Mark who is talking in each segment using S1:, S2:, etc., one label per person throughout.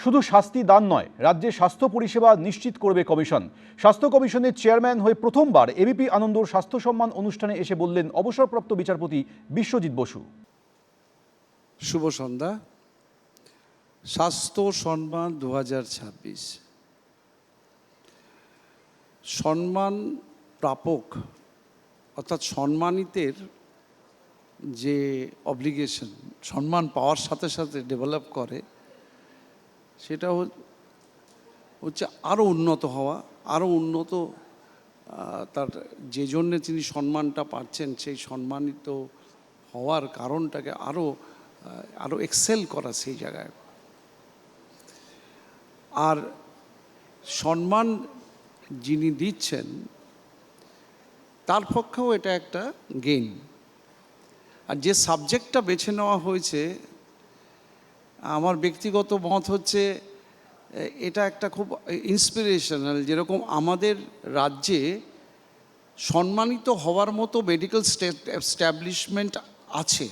S1: শুধু শাস্তি দান নয়, রাজ্যে স্বাস্থ্য পরিষেবা নিশ্চিত করবে কমিশন। স্বাস্থ্য কমিশনের চেয়ারম্যান হয়ে প্রথমবার এবিপি আনন্দর স্বাস্থ্য সম্মান অনুষ্ঠানে এসে বললেন অবসরপ্রাপ্ত বিচারপতি বিশ্বজিৎ বসু।
S2: শুভ সন্ধ্যা। স্বাস্থ্য সম্মান 2026 সম্মান প্রাপক অর্থাৎ সম্মানিতের যে অব্লিগেশন, সম্মান পাওয়ার সাথে সাথে ডেভেলপ করে, সেটা হচ্ছে আরও উন্নত হওয়া, আরও উন্নত তার যে জন্যে তিনি সম্মানটা পাচ্ছেন সেই সম্মানিত হওয়ার কারণটাকে আরও এক্সেল করা সেই জায়গায়। আর সম্মান যিনি দিচ্ছেন তার পক্ষেও এটা একটা গেইন। আর যে সাবজেক্টটা বেছে নেওয়া হয়েছে, আমার ব্যক্তিগত মত হচ্ছে এটা একটা খুব ইন্সপিরেশনাল। যেরকম আমাদের রাজ্যে সম্মানিত হওয়ার মতো মেডিকেল এস্টাবলিশমেন্ট আছে,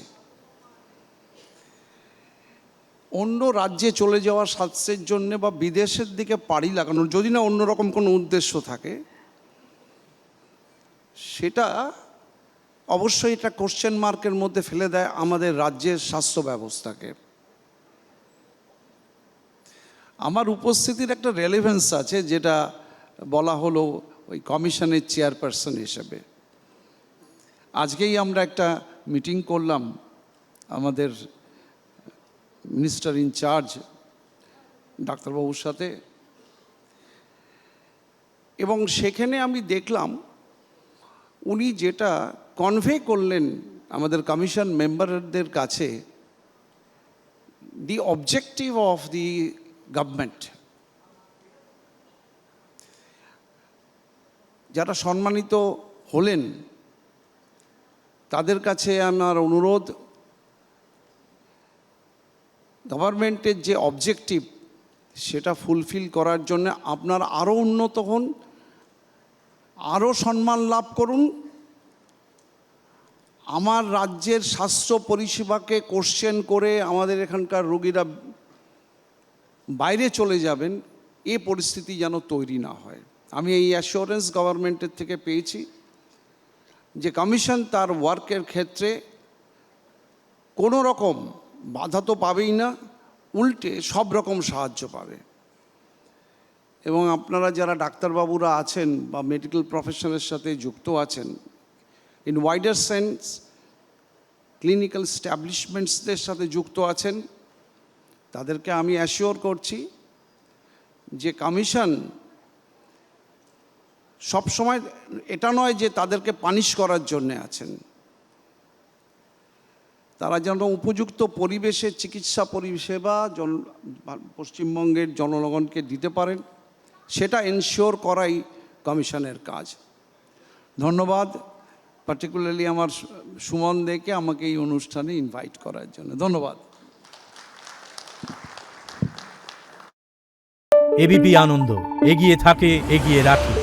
S2: অন্য রাজ্যে চলে যাওয়ার স্বাস্থ্যের জন্যে বা বিদেশের দিকে পাড়ি লাগানোর, যদি না অন্যরকম কোনো উদ্দেশ্য থাকে, সেটা অবশ্যই এটা কোশ্চেন মার্কের মধ্যে ফেলে দেয় আমাদের রাজ্যের স্বাস্থ্য ব্যবস্থাকে। আমার উপস্থিতির একটা রেলেভেন্স আছে, যেটা বলা হলো ওই কমিশনের চেয়ারপারসন হিসেবে। আজকেই আমরা একটা মিটিং করলাম আমাদের মিনিস্টার ইনচার্জ ডাক্তারবাবুর সাথে, এবং সেখানে আমি দেখলাম উনি যেটা কনভে করলেন আমাদের কমিশন মেম্বারদের কাছে, দি অবজেক্টিভ অফ দি গভর্নমেন্ট। যারা সম্মানিত হলেন তাদের কাছে আমার অনুরোধ, গভর্নমেন্টের যে অবজেক্টিভ সেটা ফুলফিল করার জন্য আপনার আরও উন্নত হন, আরও সম্মান লাভ করুন। আমার রাজ্যের স্বাস্থ্য পরিষেবাকে কোশ্চেন করে আমাদের এখানকার রোগীরা বাইরে চলে যাবেন, এ পরিস্থিতি যেন তৈরি না হয়। আমি এই অ্যাসিওরেন্স গভর্নমেন্টের থেকে পেয়েছি যে কমিশন তার ওয়ার্কের ক্ষেত্রে কোনো রকম বাধা তো পাবেই না, উল্টে সব রকম সাহায্য পাবে। এবং আপনারা যারা ডাক্তারবাবুরা আছেন বা মেডিকেল প্রফেশনের সাথে যুক্ত আছেন, ইন ওয়াইডার সেন্স ক্লিনিক্যাল এস্টাবলিশমেন্টসদের সাথে যুক্ত আছেন, তাদেরকে আমি অ্যাসিওর করছি যে কমিশন সবসময় এটা নয় যে তাদেরকে পানিশ করার জন্যে আছেন। তারা যেন উপযুক্ত পরিবেশে চিকিৎসা পরিষেবা পশ্চিমবঙ্গের জনগণকে দিতে পারেন, সেটা এনশিওর করাই কমিশনের কাজ। ধন্যবাদ পার্টিকুলারলি আমার সুমন দেকে আমাকে এই অনুষ্ঠানে ইনভাইট করার জন্য। ধন্যবাদ।
S3: এবিপি আনন্দ, এগিয়ে থাকে, এগিয়ে রাখে।